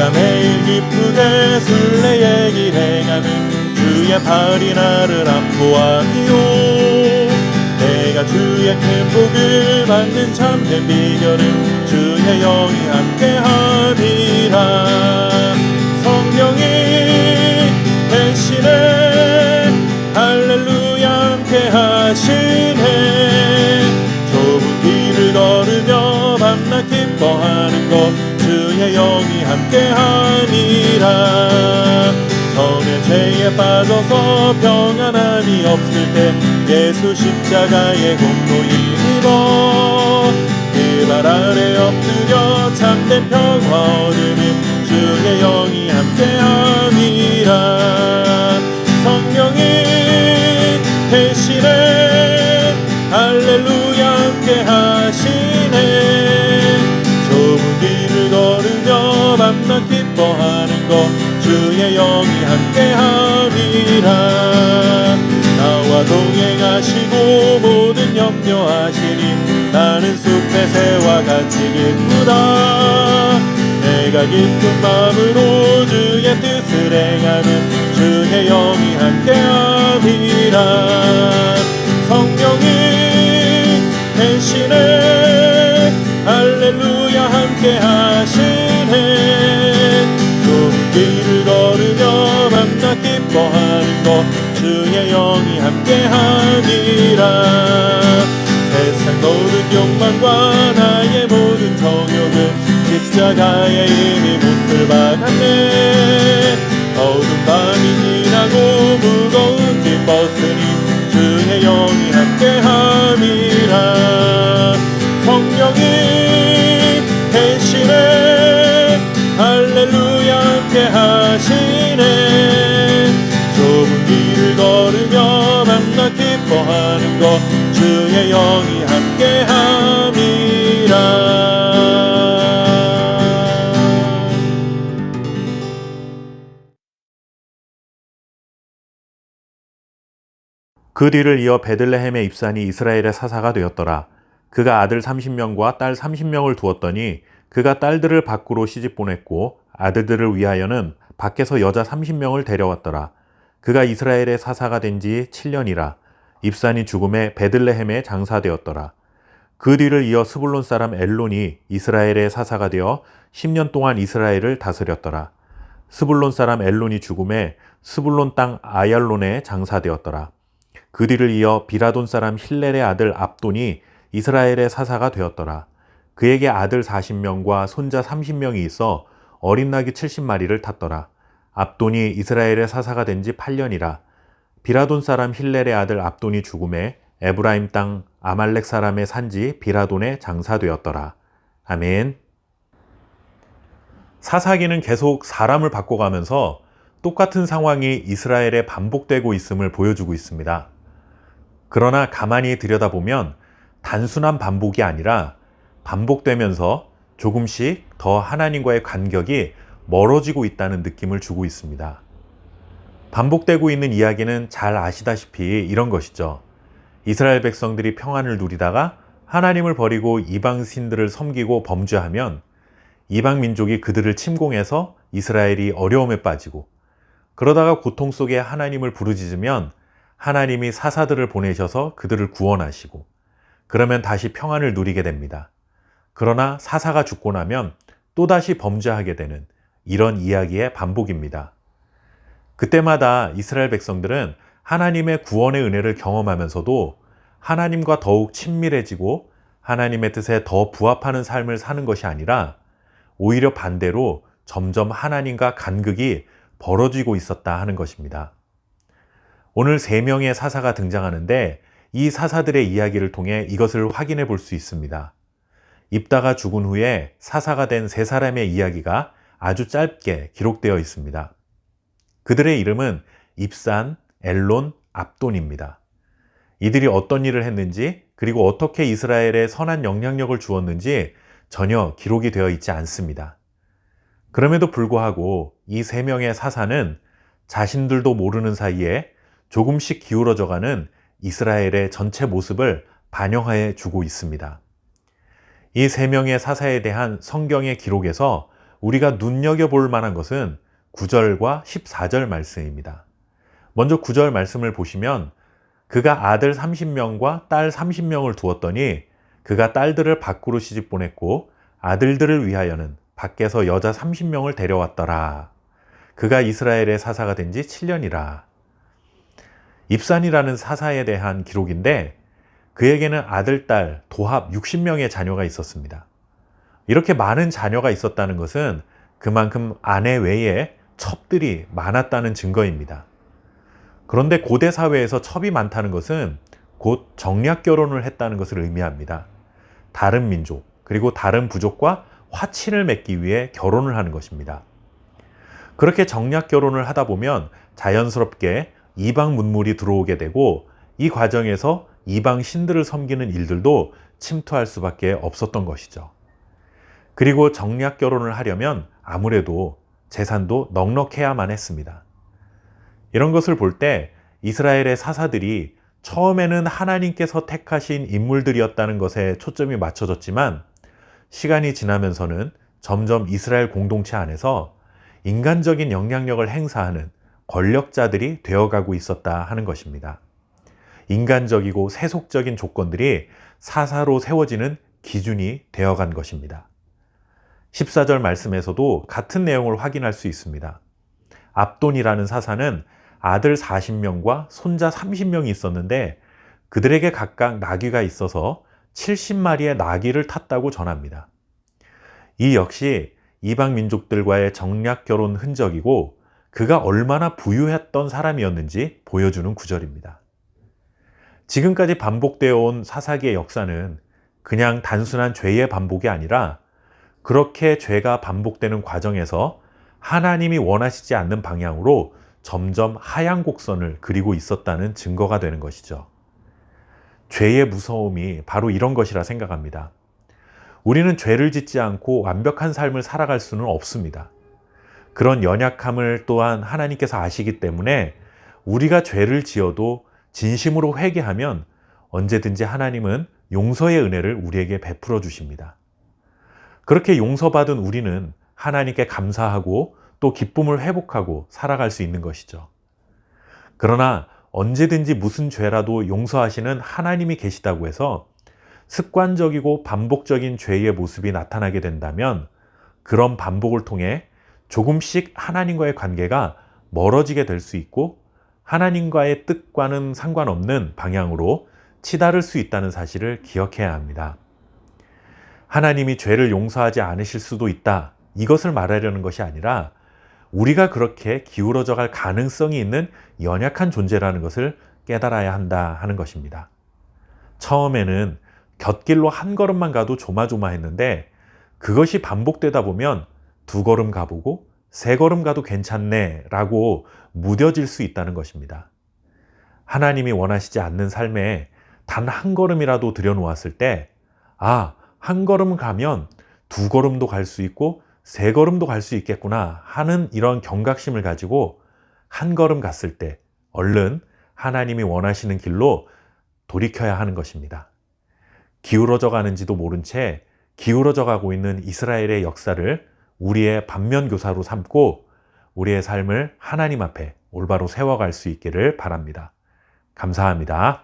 내가 매일 기쁘게 순례의 길 행하는 주의 팔이 나를 안보하니요. 내가 주의 큰 복을 받는 참된 비결은 주의 영이 함께하니라. 성령이 대신에 할렐루야 함께하시네. 좁은 길을 걸으며 밤낮 기뻐하는 것 주의 영이 함께하니라. 전에 죄에 빠져서 평안함이 없을 때 예수 십자가의 공로 힘입어 그 발 아래 엎드려 참된 평화 얻으니 주의 영이 함께함이라. 성령이 대신에 할렐루야 함께하시네. 좁은 길을 걸으며 밤낮 기뻐하는 것 주의 영이 함께함이라. 나와 동행하시고 모든 염려하시니 나는 숲의 새와 같이 기쁘다. 내가 기쁜 마음으로 주의 뜻을 행하는 주의 영이 함께함이라. 성령이 대신에 할렐루야 함께하시네. 좁은 길을 걸으며 밤낮 기뻐하는 것 주의 영이 함께함이라. 세상 모든 욕망과 나의 모든 정욕은 십자가에 이미 못을 박았네. 어두운 밤이 지나고 무거운 짐 벗으니 주의 영이 함께함이라. 성령이 대신에 할렐루야 함께하시네. 좁은 길을 걸으며 밤낮 기뻐하는 것 주의 영이 함께함이라. 그 뒤를 이어 베들레헴에 입산이 이스라엘의 사사가 되었더라. 그가 아들 30명과 딸 30명을 두었더니 그가 딸들을 밖으로 시집보냈고 아들들을 위하여는 밖에서 여자 30명을 데려왔더라. 그가 이스라엘의 사사가 된 지 7년이라. 입산이 죽음에 베들레헴에 장사되었더라. 그 뒤를 이어 스불론 사람 엘론이 이스라엘의 사사가 되어 10년 동안 이스라엘을 다스렸더라. 스불론 사람 엘론이 죽음에 스불론 땅 아얄론에 장사되었더라. 그 뒤를 이어 비라돈 사람 힐렐의 아들 압돈이 이스라엘의 사사가 되었더라. 그에게 아들 40명과 손자 30명이 있어 어린 나귀 70마리를 탔더라. 압돈이 이스라엘의 사사가 된 지 8년이라. 비라돈 사람 힐렐의 아들 압돈이 죽음에 에브라임 땅 아말렉 사람의 산지 비라돈에 장사되었더라. 아멘. 사사기는 계속 사람을 바꿔가면서 똑같은 상황이 이스라엘에 반복되고 있음을 보여주고 있습니다. 그러나 가만히 들여다보면 단순한 반복이 아니라 반복되면서 조금씩 더 하나님과의 간격이 멀어지고 있다는 느낌을 주고 있습니다. 반복되고 있는 이야기는 잘 아시다시피 이런 것이죠. 이스라엘 백성들이 평안을 누리다가 하나님을 버리고 이방 신들을 섬기고 범죄하면 이방 민족이 그들을 침공해서 이스라엘이 어려움에 빠지고, 그러다가 고통 속에 하나님을 부르짖으면 하나님이 사사들을 보내셔서 그들을 구원하시고, 그러면 다시 평안을 누리게 됩니다. 그러나 사사가 죽고 나면 또다시 범죄하게 되는 이런 이야기의 반복입니다. 그때마다 이스라엘 백성들은 하나님의 구원의 은혜를 경험하면서도 하나님과 더욱 친밀해지고 하나님의 뜻에 더 부합하는 삶을 사는 것이 아니라 오히려 반대로 점점 하나님과 간극이 벌어지고 있었다 하는 것입니다. 오늘 3명의 사사가 등장하는데 이 사사들의 이야기를 통해 이것을 확인해 볼 수 있습니다. 입다가 죽은 후에 사사가 된 3사람의 이야기가 아주 짧게 기록되어 있습니다. 그들의 이름은 입산, 엘론, 압돈입니다. 이들이 어떤 일을 했는지, 그리고 어떻게 이스라엘에 선한 영향력을 주었는지 전혀 기록이 되어 있지 않습니다. 그럼에도 불구하고 이 3명의 사사는 자신들도 모르는 사이에 조금씩 기울어져가는 이스라엘의 전체 모습을 반영해 주고 있습니다. 이 3명의 사사에 대한 성경의 기록에서 우리가 눈여겨볼 만한 것은 9절과 14절 말씀입니다. 먼저 9절 말씀을 보시면 그가 아들 30명과 딸 30명을 두었더니 그가 딸들을 밖으로 시집 보냈고 아들들을 위하여는 밖에서 여자 30명을 데려왔더라. 그가 이스라엘의 사사가 된 지 7년이라. 입산이라는 사사에 대한 기록인데 그에게는 아들, 딸, 도합 60명의 자녀가 있었습니다. 이렇게 많은 자녀가 있었다는 것은 그만큼 아내 외에 첩들이 많았다는 증거입니다. 그런데 고대 사회에서 첩이 많다는 것은 곧 정략 결혼을 했다는 것을 의미합니다. 다른 민족, 그리고 다른 부족과 화친을 맺기 위해 결혼을 하는 것입니다. 그렇게 정략 결혼을 하다 보면 자연스럽게 이방 문물이 들어오게 되고 이 과정에서 이방 신들을 섬기는 일들도 침투할 수밖에 없었던 것이죠. 그리고 정략 결혼을 하려면 아무래도 재산도 넉넉해야만 했습니다. 이런 것을 볼 때 이스라엘의 사사들이 처음에는 하나님께서 택하신 인물들이었다는 것에 초점이 맞춰졌지만 시간이 지나면서는 점점 이스라엘 공동체 안에서 인간적인 영향력을 행사하는 권력자들이 되어가고 있었다 하는 것입니다. 인간적이고 세속적인 조건들이 사사로 세워지는 기준이 되어간 것입니다. 14절 말씀에서도 같은 내용을 확인할 수 있습니다. 압돈이라는 사사는 아들 40명과 손자 30명이 있었는데 그들에게 각각 나귀가 있어서 70마리의 나귀를 탔다고 전합니다. 이 역시 이방 민족들과의 정략 결혼 흔적이고 그가 얼마나 부유했던 사람이었는지 보여주는 구절입니다. 지금까지 반복되어 온 사사기의 역사는 그냥 단순한 죄의 반복이 아니라 그렇게 죄가 반복되는 과정에서 하나님이 원하시지 않는 방향으로 점점 하향 곡선을 그리고 있었다는 증거가 되는 것이죠. 죄의 무서움이 바로 이런 것이라 생각합니다. 우리는 죄를 짓지 않고 완벽한 삶을 살아갈 수는 없습니다. 그런 연약함을 또한 하나님께서 아시기 때문에 우리가 죄를 지어도 진심으로 회개하면 언제든지 하나님은 용서의 은혜를 우리에게 베풀어 주십니다. 그렇게 용서받은 우리는 하나님께 감사하고 또 기쁨을 회복하고 살아갈 수 있는 것이죠. 그러나 언제든지 무슨 죄라도 용서하시는 하나님이 계시다고 해서 습관적이고 반복적인 죄의 모습이 나타나게 된다면 그런 반복을 통해 조금씩 하나님과의 관계가 멀어지게 될 수 있고 하나님과의 뜻과는 상관없는 방향으로 치달을 수 있다는 사실을 기억해야 합니다. 하나님이 죄를 용서하지 않으실 수도 있다. 이것을 말하려는 것이 아니라 우리가 그렇게 기울어져 갈 가능성이 있는 연약한 존재라는 것을 깨달아야 한다 하는 것입니다. 처음에는 곁길로 한 걸음만 가도 조마조마했는데 그것이 반복되다 보면 2걸음 가보고 3걸음 가도 괜찮네 라고 무뎌질 수 있다는 것입니다. 하나님이 원하시지 않는 삶에 단 한 걸음이라도 들여놓았을 때 한 걸음 가면 2걸음도 갈 수 있고 3걸음도 갈 수 있겠구나 하는 이런 경각심을 가지고 한 걸음 갔을 때 얼른 하나님이 원하시는 길로 돌이켜야 하는 것입니다. 기울어져 가는지도 모른 채 기울어져 가고 있는 이스라엘의 역사를 우리의 반면교사로 삼고 우리의 삶을 하나님 앞에 올바로 세워갈 수 있기를 바랍니다. 감사합니다.